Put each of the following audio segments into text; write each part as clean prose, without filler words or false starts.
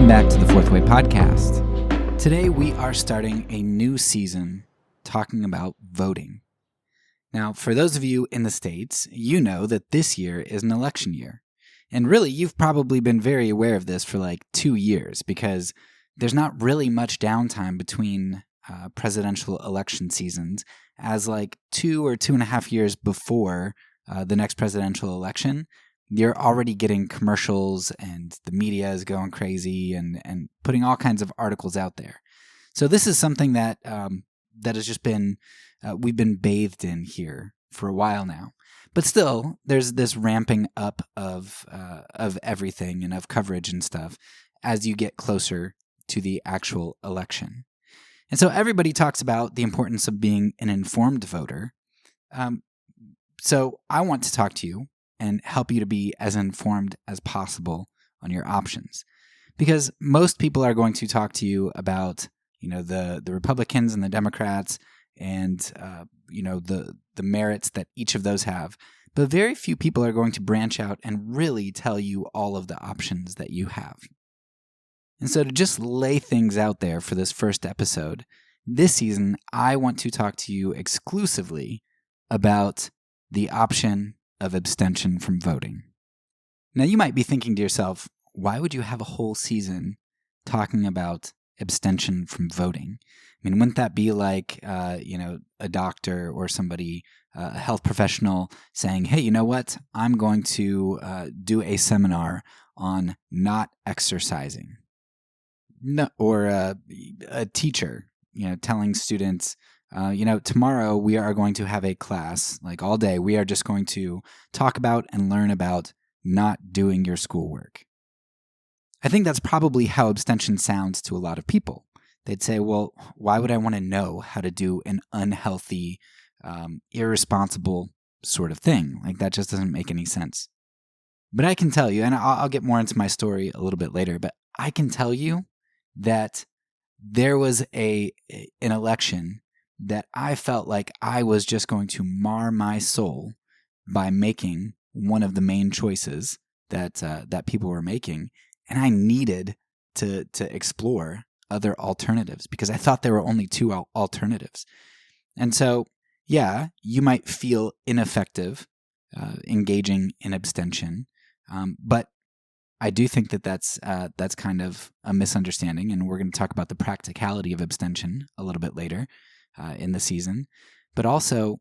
Welcome back to the Fourth Way Podcast. Today we are starting a new season talking about voting. Now, for those of you in the States, you know that this year is an election year. And really, you've probably been very aware of this for like 2 years because there's not really much downtime between presidential election seasons, as like 2 or 2.5 years before the next presidential election, you're already getting commercials and the media is going crazy and putting all kinds of articles out there. So this is something that that has just been, we've been bathed in here for a while now. But still, there's this ramping up of everything and of coverage and stuff as you get closer to the actual election. And so everybody talks about the importance of being an informed voter. So I want to talk to you and help you to be as informed as possible on your options. Because most people are going to talk to you about, the Republicans and the Democrats and, the merits that each of those have. But very few people are going to branch out and really tell you all of the options that you have. And so to just lay things out there for this first episode, this season, I want to talk to you exclusively about the option of abstention from voting. Now, you might be thinking to yourself, why would you have a whole season talking about abstention from voting? I mean, wouldn't that be like, a doctor or somebody, a health professional saying, hey, you know what? I'm going to do a seminar on not exercising. No, or a teacher, telling students, tomorrow we are going to have a class, like all day, we are just going to talk about and learn about not doing your schoolwork. I think that's probably how abstention sounds to a lot of people. They'd say, well, why would I want to know how to do an unhealthy, irresponsible sort of thing? Like that just doesn't make any sense. But I can tell you, and I'll get more into my story a little bit later, but I can tell you that there was an election that I felt like I was just going to mar my soul by making one of the main choices that people were making, and I needed to explore other alternatives because I thought there were only two alternatives. And so, yeah, you might feel ineffective engaging in abstention, but I do think that that's kind of a misunderstanding, and we're going to talk about the practicality of abstention a little bit later in the season. But also,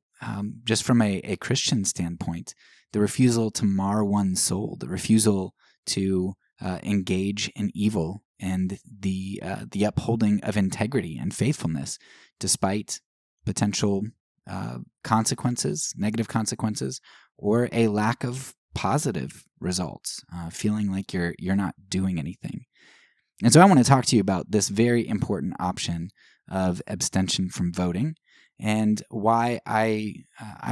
just from a Christian standpoint, the refusal to mar one's soul, the refusal to engage in evil, and the upholding of integrity and faithfulness, despite potential consequences, negative consequences, or a lack of positive results, feeling like you're not doing anything. And so I want to talk to you about this very important option of abstention from voting and why I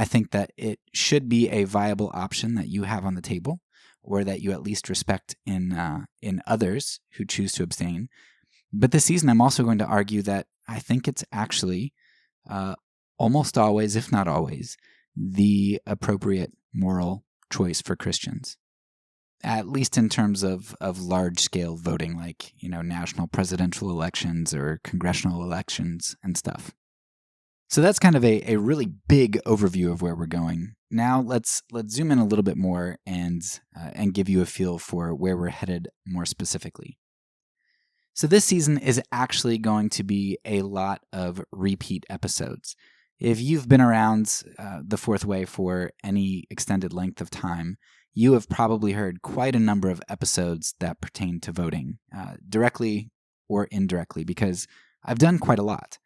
think that it should be a viable option that you have on the table, or that you at least respect in others who choose to abstain. But this season, I'm also going to argue that I think it's actually almost always, if not always, the appropriate moral choice for Christians, at least in terms of large-scale voting, like national presidential elections or congressional elections and stuff. So that's kind of a really big overview of where we're going. Now let's zoom in a little bit more and give you a feel for where we're headed more specifically. So this season is actually going to be a lot of repeat episodes. If you've been around the Fourth Way for any extended length of time, you have probably heard quite a number of episodes that pertain to voting, directly or indirectly, because I've done quite a lot.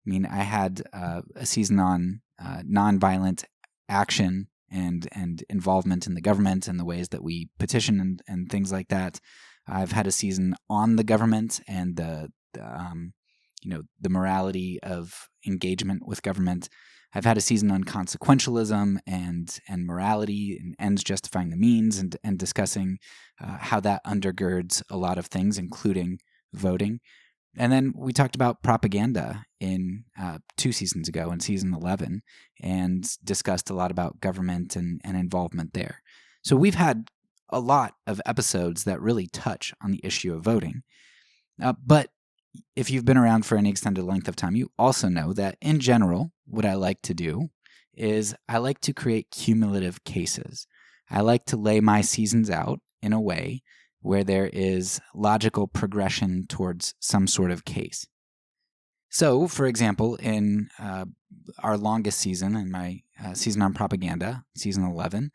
I mean, I had a season on nonviolent action and involvement in the government and the ways that we petition and things like that. I've had a season on the government and the morality of engagement with government. I've had a season on consequentialism and morality and ends justifying the means and discussing how that undergirds a lot of things, including voting. And then we talked about propaganda in 2 seasons ago, in season 11, and discussed a lot about government and involvement there. So we've had a lot of episodes that really touch on the issue of voting. But if you've been around for any extended length of time, you also know that in general, what I like to do is I like to create cumulative cases. I like to lay my seasons out in a way where there is logical progression towards some sort of case. So, for example, in our longest season, in my season on propaganda, season 11,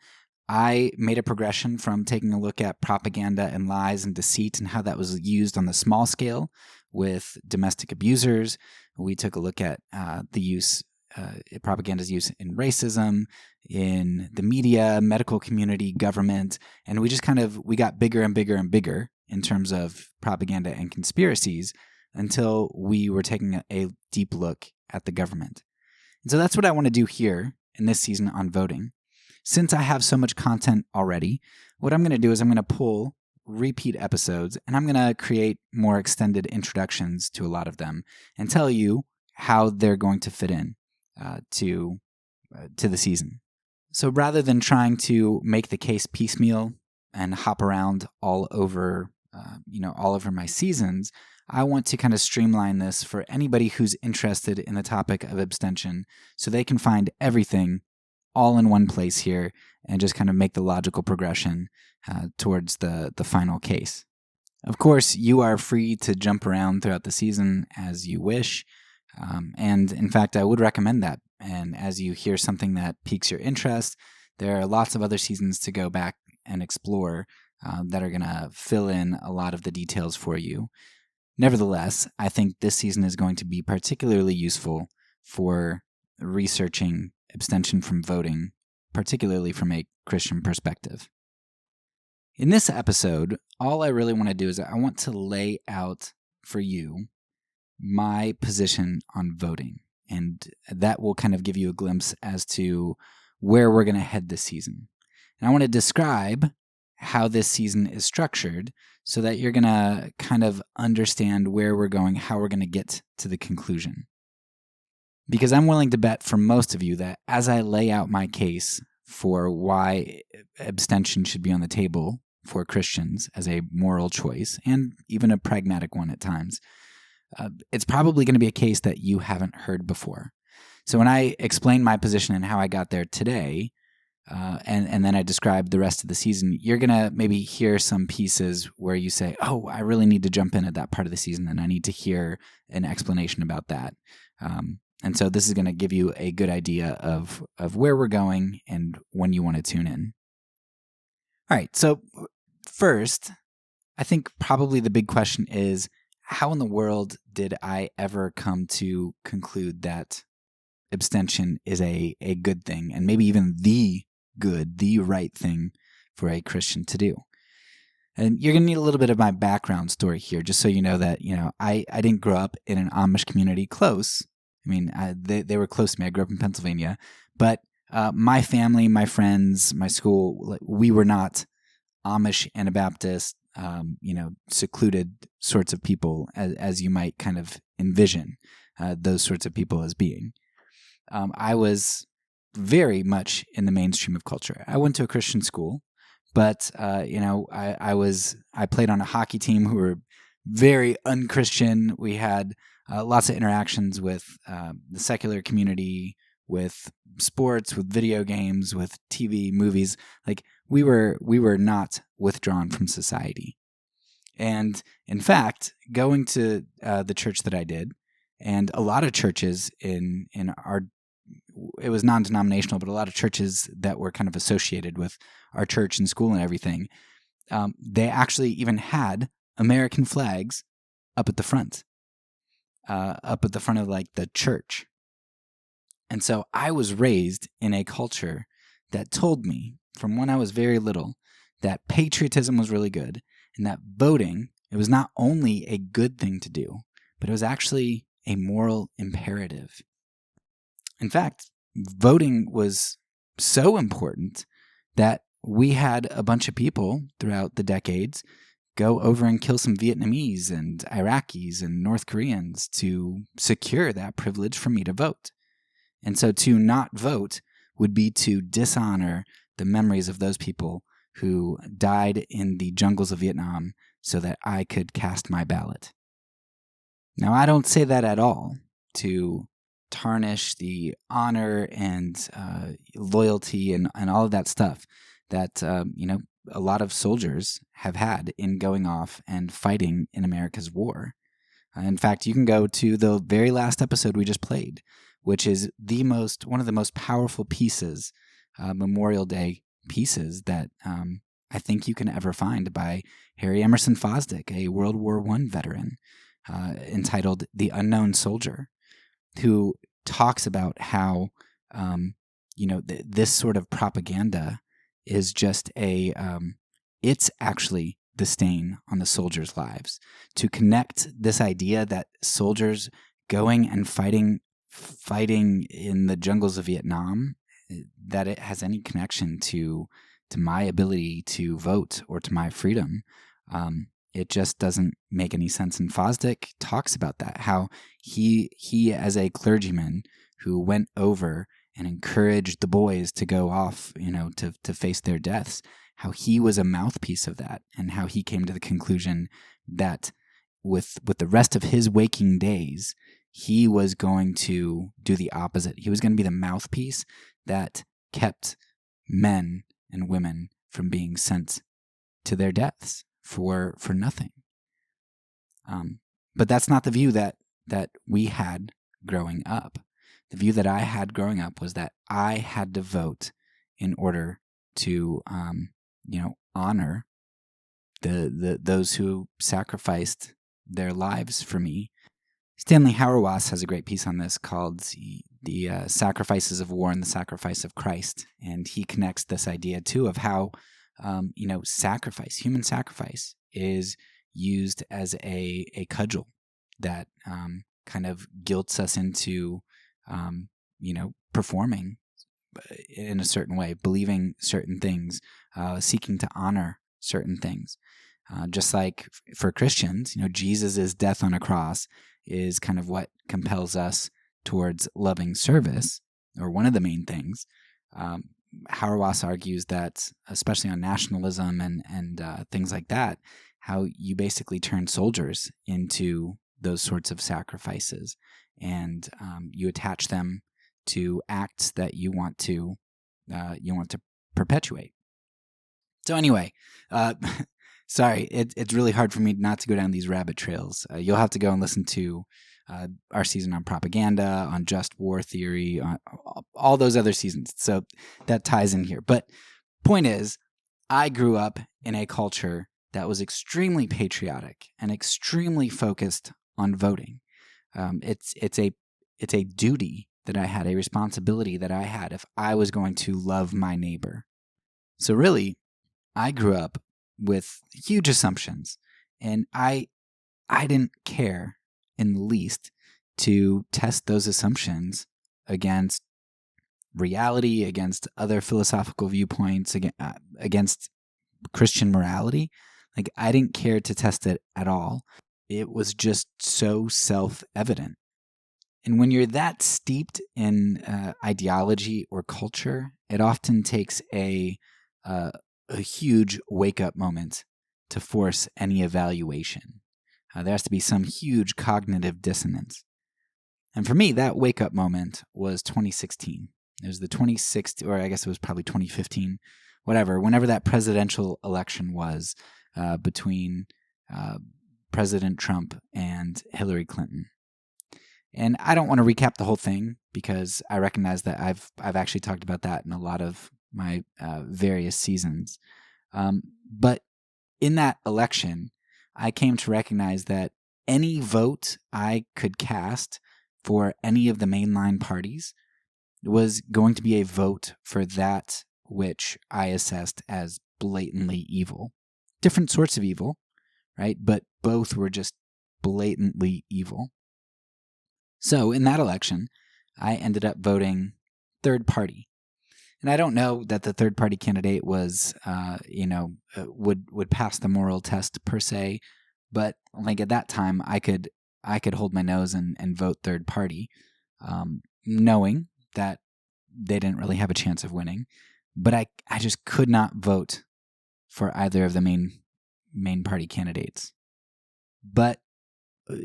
I made a progression from taking a look at propaganda and lies and deceit and how that was used on the small scale with domestic abusers. We took a look at the use, propaganda's use in racism, in the media, medical community, government, and we got bigger and bigger and bigger in terms of propaganda and conspiracies until we were taking a deep look at the government. And so that's what I want to do here in this season on voting. Since I have so much content already, what I'm going to do is I'm going to pull repeat episodes and I'm going to create more extended introductions to a lot of them and tell you how they're going to fit in to the season. So rather than trying to make the case piecemeal and hop around all over my seasons, I want to kind of streamline this for anybody who's interested in the topic of abstention so they can find everything all in one place here and just kind of make the logical progression towards the final case. Of course, you are free to jump around throughout the season as you wish. And in fact, I would recommend that. And as you hear something that piques your interest, there are lots of other seasons to go back and explore that are going to fill in a lot of the details for you. Nevertheless, I think this season is going to be particularly useful for researching abstention from voting, particularly from a Christian perspective. In this episode, all I really want to do is I want to lay out for you my position on voting, and that will kind of give you a glimpse as to where we're going to head this season. And I want to describe how this season is structured so that you're going to kind of understand where we're going, how we're going to get to the conclusion. Because I'm willing to bet for most of you that as I lay out my case for why abstention should be on the table for Christians as a moral choice, and even a pragmatic one at times, it's probably going to be a case that you haven't heard before. So when I explain my position and how I got there today, and then I describe the rest of the season, you're going to maybe hear some pieces where you say, oh, I really need to jump in at that part of the season and I need to hear an explanation about that. And so this is going to give you a good idea of where we're going and when you want to tune in. All right, so first, I think probably the big question is, how in the world did I ever come to conclude that abstention is a good thing and maybe even the right thing for a Christian to do? And you're going to need a little bit of my background story here, just so you know that, I didn't grow up in an Amish community close. I mean, they were close to me. I grew up in Pennsylvania. But my family, my friends, my school, we were not Amish, Anabaptist, secluded sorts of people as you might kind of envision those sorts of people as being. I was very much in the mainstream of culture. I went to a Christian school, but I played on a hockey team who were very unchristian. We had lots of interactions with the secular community, with sports, with video games, with TV, movies. Like we were not withdrawn from society. And in fact, going to the church that I did, and a lot of churches in our, it was non-denominational, but a lot of churches that were kind of associated with our church and school and everything, they actually even had American flags up at the front of like the church. And so I was raised in a culture that told me from when I was very little that patriotism was really good and that voting, it was not only a good thing to do, but it was actually a moral imperative. In fact, voting was so important that we had a bunch of people throughout the decades go over and kill some Vietnamese and Iraqis and North Koreans to secure that privilege for me to vote. And so to not vote would be to dishonor the memories of those people who died in the jungles of Vietnam so that I could cast my ballot. Now, I don't say that at all to tarnish the honor and loyalty and all of that stuff that, a lot of soldiers have had in going off and fighting in America's war. In fact, you can go to the very last episode we just played, which is one of the most powerful pieces, Memorial Day pieces that I think you can ever find by Harry Emerson Fosdick, a World War I veteran, entitled "The Unknown Soldier," who talks about how this sort of propaganda is just it's actually the stain on the soldiers' lives. To connect this idea that soldiers going and fighting in the jungles of Vietnam, that it has any connection to my ability to vote or to my freedom, it just doesn't make any sense. And Fosdick talks about that, how he as a clergyman who went over and encouraged the boys to go off, to face their deaths, how he was a mouthpiece of that, and how he came to the conclusion that with the rest of his waking days, he was going to do the opposite. He was going to be the mouthpiece that kept men and women from being sent to their deaths for nothing. But that's not the view that we had growing up. The view that I had growing up was that I had to vote in order to honor those who sacrificed their lives for me. Stanley Hauerwas has a great piece on this called the Sacrifices of War and the Sacrifice of Christ. And he connects this idea, too, of how, human sacrifice is used as a cudgel that kind of guilts us into, performing in a certain way, believing certain things, seeking to honor certain things. Just like for Christians, Jesus' death on a cross is kind of what compels us towards loving service, or one of the main things. Hauerwas argues that, especially on nationalism and things like that, how you basically turn soldiers into those sorts of sacrifices, and you attach them to acts that you want to perpetuate. So anyway, sorry, it's really hard for me not to go down these rabbit trails. You'll have to go and listen to our season on propaganda, on just war theory, on all those other seasons. So that ties in here. But point is, I grew up in a culture that was extremely patriotic and extremely focused on voting. It's a duty that I had, a responsibility that I had if I was going to love my neighbor. So really, I grew up with huge assumptions, and I didn't care in the least to test those assumptions against reality, against other philosophical viewpoints, against Christian morality. Like, I didn't care to test it at all. It was just so self-evident. And when you're that steeped in ideology or culture, it often takes a huge wake-up moment to force any evaluation. There has to be some huge cognitive dissonance. And for me, that wake-up moment was 2016. It was the 2016, or I guess it was probably 2015, whenever that presidential election was between President Trump and Hillary Clinton. And I don't want to recap the whole thing because I recognize that I've actually talked about that in a lot of my various seasons. But in that election, I came to recognize that any vote I could cast for any of the mainline parties was going to be a vote for that which I assessed as blatantly evil. Different sorts of evil, right? But both were just blatantly evil. So in that election, I ended up voting third party. And I don't know that the third party candidate was, would pass the moral test per se, but like at that time, I could hold my nose and vote third party, knowing that they didn't really have a chance of winning. But I just could not vote for either of the main party candidates. But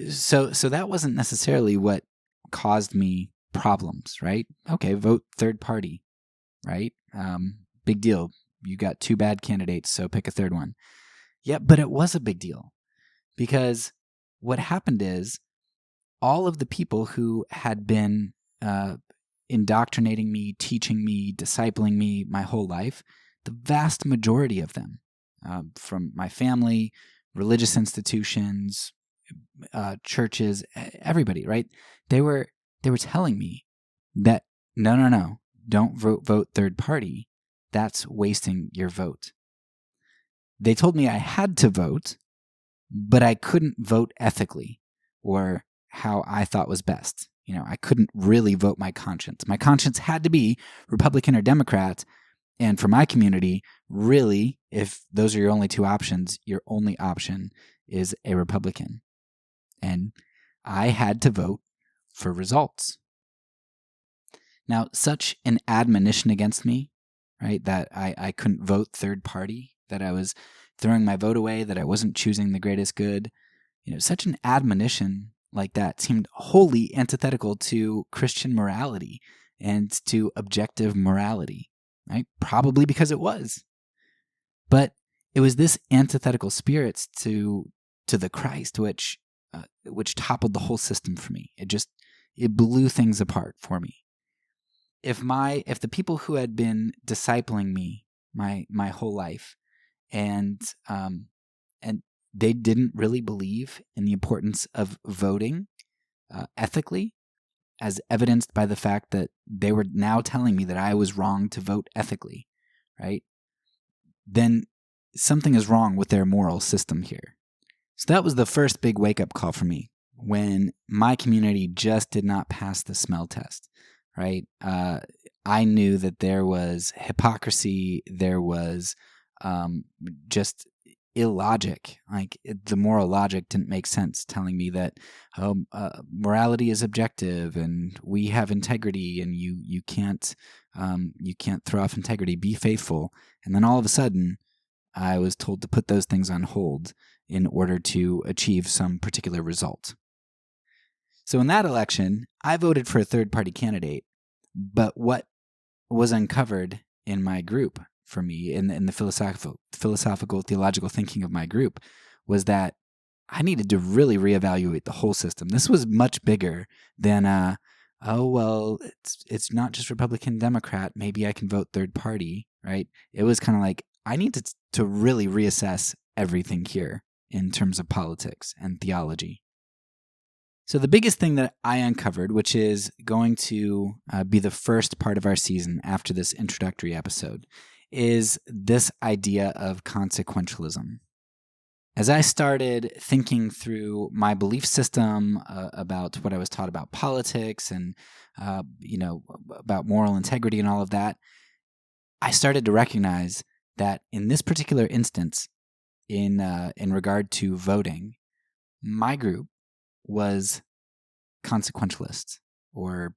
so that wasn't necessarily what caused me problems, right? Okay, vote third party, right? Big deal. You got two bad candidates, so pick a third one. Yeah, but it was a big deal because what happened is all of the people who had been indoctrinating me, teaching me, discipling me my whole life, the vast majority of them, from my family, religious institutions, churches, everybody, right? They were telling me that no, don't vote third party. That's wasting your vote. They told me I had to vote, but I couldn't vote ethically or how I thought was best. I couldn't really vote my conscience. My conscience had to be Republican or Democrat. And for my community, really, if those are your only two options, your only option is a Republican. And I had to vote for results. Now, such an admonition against me, right, that I couldn't vote third party, that I was throwing my vote away, that I wasn't choosing the greatest good, such an admonition like that seemed wholly antithetical to Christian morality and to objective morality, right? Probably because it was. But it was this antithetical spirit to the Christ which toppled the whole system for me. It blew things apart for me. If the people who had been discipling me my whole life and they didn't really believe in the importance of voting ethically, as evidenced by the fact that they were now telling me that I was wrong to vote ethically, right? Then something is wrong with their moral system here. So that was the first big wake-up call for me when my community just did not pass the smell test, right? I knew that there was hypocrisy, there was just illogic. Like the moral logic didn't make sense, telling me that morality is objective and we have integrity, and you can't throw off integrity. Be faithful, and then all of a sudden, I was told to put those things on hold in order to achieve some particular result. So in that election, I voted for a third-party candidate, but what was uncovered in my group for me, in the philosophical, theological thinking of my group, was that I needed to really reevaluate the whole system. This was much bigger than, it's not just Republican, Democrat, maybe I can vote third party, right? It was kind of like, I need to really reassess everything here in terms of politics and theology. So the biggest thing that I uncovered, which is going to be the first part of our season after this introductory episode, is this idea of consequentialism. As I started thinking through my belief system about what I was taught about politics and about moral integrity and all of that, I started to recognize that in this particular instance, in regard to voting, my group was consequentialists or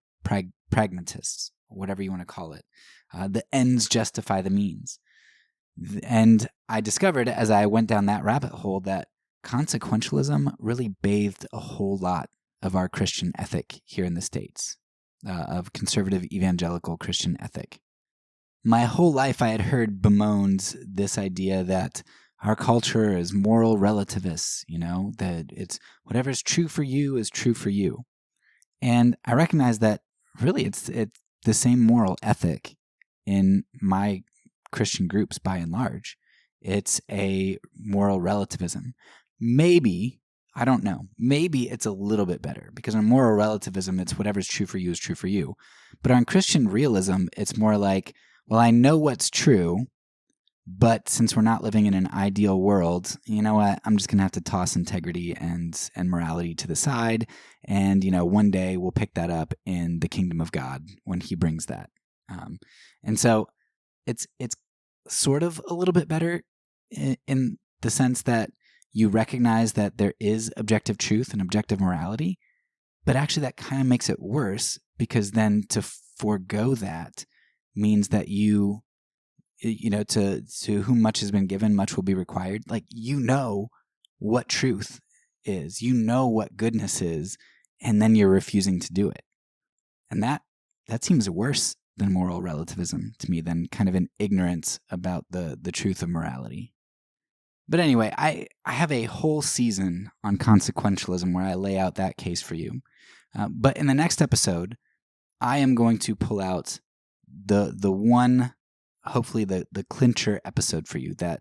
pragmatists, whatever you want to call it. The ends justify the means. And I discovered as I went down that rabbit hole that consequentialism really bathed a whole lot of our Christian ethic here in the States, of conservative evangelical Christian ethic. My whole life I had heard bemoaned this idea that our culture is moral relativists, that it's whatever's true for you is true for you. And I recognize that really it's the same moral ethic in my Christian groups by and large. It's a moral relativism. Maybe, I don't know, maybe it's a little bit better, because in moral relativism, it's whatever's true for you is true for you. But on Christian realism, it's more like, well, I know what's true, but since we're not living in an ideal world, you know what? I'm just going to have to toss integrity and morality to the side. And, one day we'll pick that up in the kingdom of God when he brings that. And so it's sort of a little bit better in the sense that you recognize that there is objective truth and objective morality, but actually that kind of makes it worse, because then to forego that means that to whom much has been given, much will be required. Like, what truth is. You know what goodness is, and then you're refusing to do it. And that seems worse than moral relativism to me, than kind of an ignorance about the truth of morality. But anyway, I have a whole season on consequentialism where I lay out that case for you. But in the next episode, I am going to pull out the one, hopefully the clincher episode for you that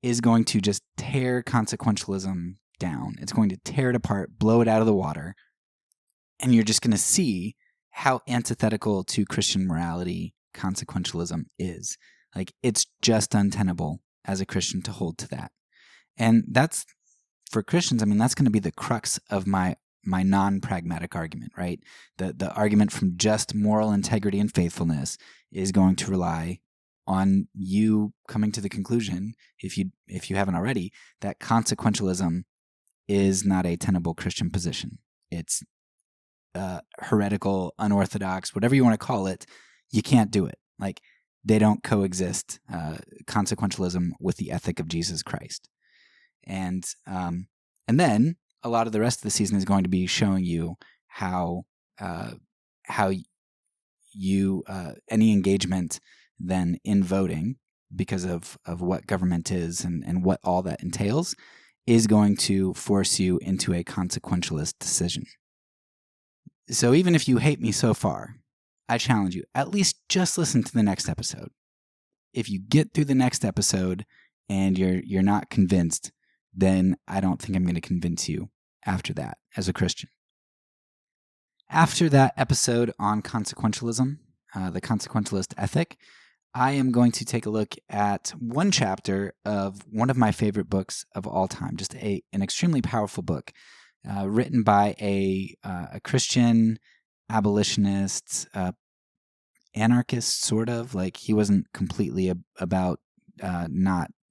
is going to just tear consequentialism down. It's going to tear it apart, blow it out of the water, and you're just going to see how antithetical to Christian morality consequentialism is. Like, it's just untenable as a Christian to hold to that. And that's, for Christians, I mean, that's going to be the crux of my non-pragmatic argument, right? The argument from just moral integrity and faithfulness is going to rely on you coming to the conclusion, if you haven't already, that consequentialism is not a tenable Christian position. It's heretical, unorthodox, whatever you want to call it. You can't do it. Like, they don't coexist, consequentialism with the ethic of Jesus Christ. And then a lot of the rest of the season is going to be showing you how you any engagement then in voting, because of what government is and what all that entails, is going to force you into a consequentialist decision. So even if you hate me so far, I challenge you, at least just listen to the next episode. If you get through the next episode and you're not convinced, then I don't think I'm going to convince you after that as a Christian. After that episode on consequentialism, the consequentialist ethic, I am going to take a look at one chapter of one of my favorite books of all time, just an extremely powerful book written by a Christian abolitionist, anarchist, sort of. Like, he wasn't completely about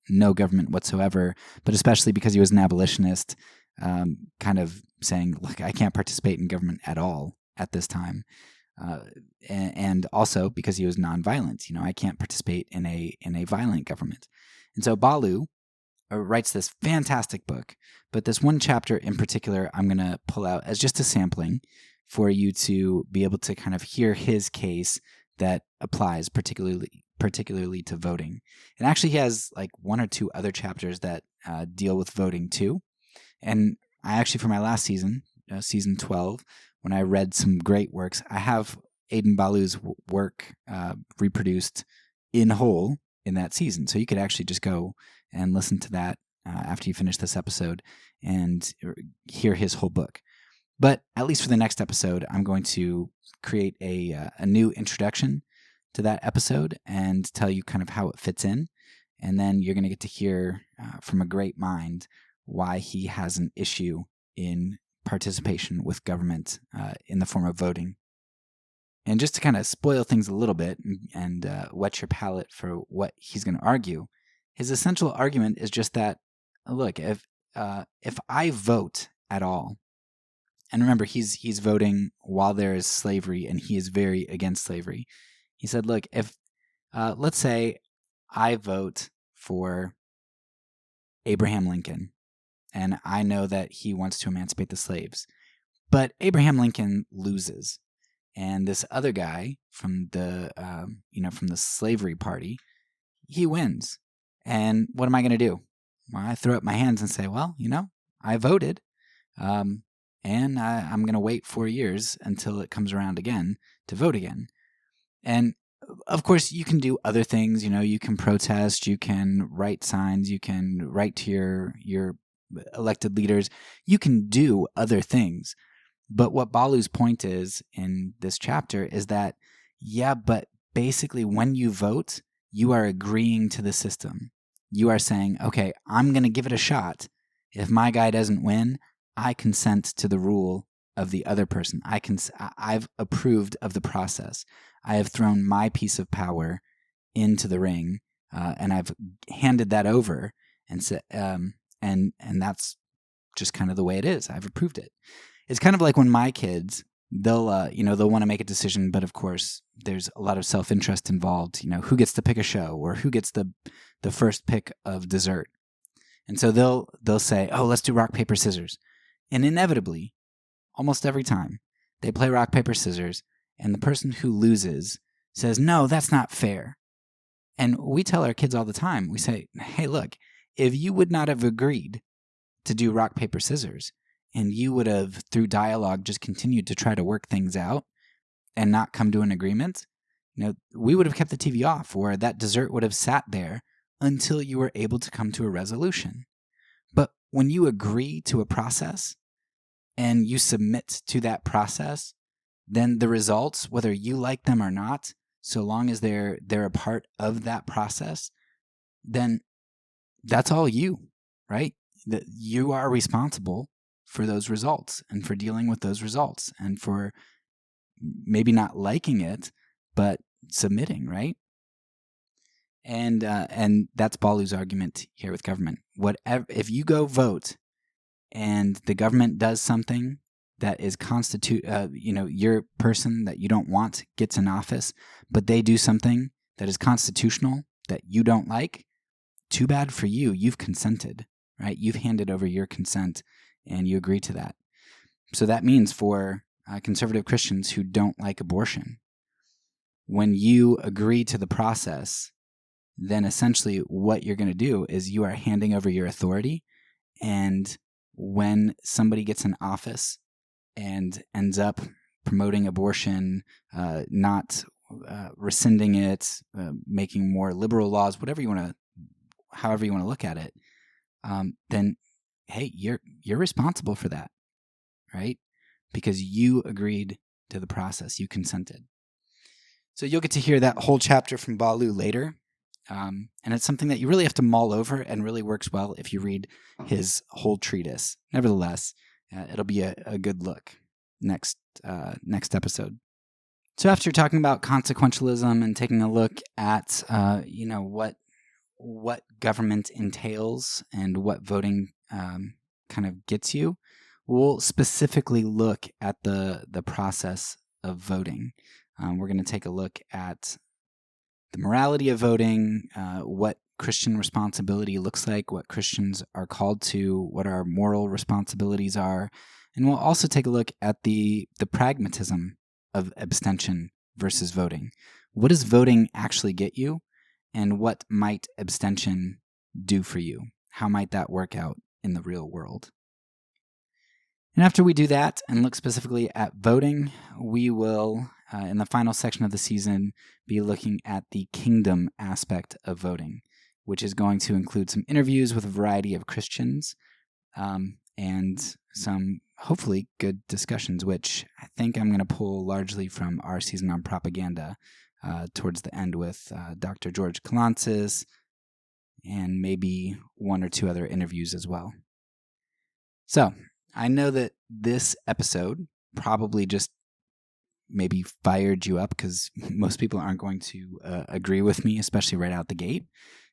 no government whatsoever, but especially because he was an abolitionist, kind of saying, look, I can't participate in government at all at this time. And also because he was nonviolent, I can't participate in a violent government. And so Balu writes this fantastic book, but this one chapter in particular I'm going to pull out as just a sampling for you to be able to kind of hear his case that applies particularly to voting. And actually he has like one or two other chapters that deal with voting too. And I actually, for my last season, season 12, when I read some great works, I have Aidan Balu's work reproduced in whole in that season. So you could actually just go and listen to that after you finish this episode and hear his whole book. But at least for the next episode, I'm going to create a new introduction to that episode and tell you kind of how it fits in. And then you're going to get to hear from a great mind why he has an issue in participation with government in the form of voting. And just to kind of spoil things a little bit and whet your palate for what he's going to argue, his essential argument is just that, look, if I vote at all, and remember, he's voting while there is slavery, and he is very against slavery. He said, look, if let's say I vote for Abraham Lincoln, and I know that he wants to emancipate the slaves, but Abraham Lincoln loses, and this other guy from the from the slavery party, he wins. And what am I going to do? Well, I throw up my hands and say, well, I voted, and I'm going to wait 4 years until it comes around again to vote again. And of course, you can do other things. You can protest, you can write signs, you can write to your elected leaders. You can do other things. But what Balu's point is in this chapter is that, but basically when you vote, you are agreeing to the system. You are saying, okay, I'm going to give it a shot. If my guy doesn't win, I consent to the rule of the other person. I've approved of the process. I have thrown my piece of power into the ring, and I've handed that over, and that's just kind of the way it is. I've approved it. It's kind of like when my kids, they'll want to make a decision, but of course there's a lot of self-interest involved. Who gets to pick a show, or who gets the first pick of dessert. And so they'll say, oh, let's do rock, paper, scissors. And inevitably, almost every time, they play rock, paper, scissors, and the person who loses says, no, that's not fair. And we tell our kids all the time, we say, hey, look, if you would not have agreed to do rock, paper, scissors, and you would have, through dialogue, just continued to try to work things out and not come to an agreement, we would have kept the TV off, or that dessert would have sat there until you were able to come to a resolution. But when you agree to a process and you submit to that process, then the results, whether you like them or not, so long as they're a part of that process, then that's all you, right? That you are responsible for those results and for dealing with those results and for maybe not liking it, but submitting, right? And that's Balu's argument here with government. Whatever, if you go vote and the government does something that is your person that you don't want gets in office, but they do something that is constitutional that you don't like, too bad for you. You've consented, right? You've handed over your consent and you agree to that. So that means for conservative Christians who don't like abortion, when you agree to the process, then essentially what you're going to do is you are handing over your authority. And when somebody gets in office and ends up promoting abortion, not rescinding it, making more liberal laws, however you want to look at it, then hey, you're responsible for that, right? Because you agreed to the process, you consented. So you'll get to hear that whole chapter from Balu later. And it's something that you really have to mull over and really works well if you read his whole treatise. Nevertheless, it'll be a good look next episode. So after talking about consequentialism and taking a look at what government entails and what voting kind of gets you, we'll specifically look at the process of voting. We're going to take a look at the morality of voting, what Christian responsibility looks like, what Christians are called to, what our moral responsibilities are, and we'll also take a look at the pragmatism of abstention versus voting. What does voting actually get you, and what might abstention do for you? How might that work out in the real world? And after we do that and look specifically at voting, we will, in the final section of the season, be looking at the kingdom aspect of voting, which is going to include some interviews with a variety of Christians and some hopefully good discussions, which I think I'm going to pull largely from our season on propaganda towards the end with Dr. George Kalantzis and maybe one or two other interviews as well. So I know that this episode probably just maybe fired you up because most people aren't going to agree with me, especially right out the gate.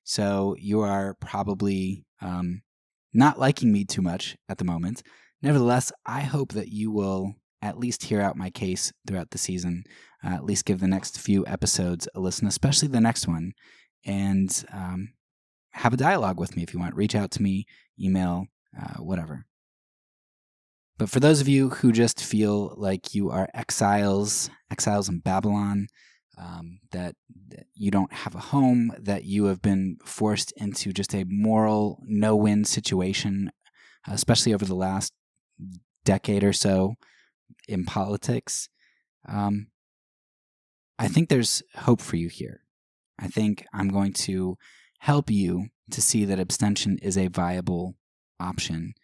So you are probably not liking me too much at the moment. Nevertheless, I hope that you will at least hear out my case throughout the season, at least give the next few episodes a listen, especially the next one, and have a dialogue with me if you want. Reach out to me, email, whatever. But for those of you who just feel like you are exiles in Babylon, that you don't have a home, that you have been forced into just a moral no-win situation, especially over the last decade or so in politics, I think there's hope for you here. I think I'm going to help you to see that abstention is a viable option,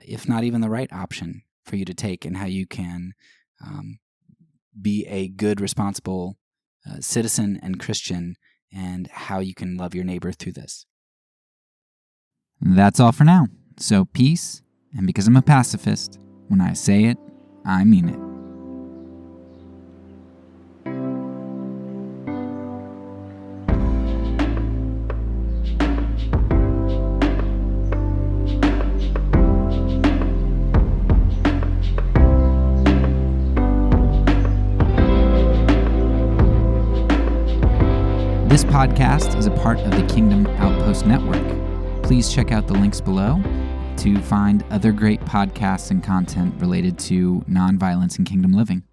if not even the right option for you to take, and how you can be a good, responsible citizen and Christian, and how you can love your neighbor through this. That's all for now. So peace, and because I'm a pacifist, when I say it, I mean it. This podcast is a part of the Kingdom Outpost Network. please check out the links below to find other great podcasts and content related to nonviolence and kingdom living.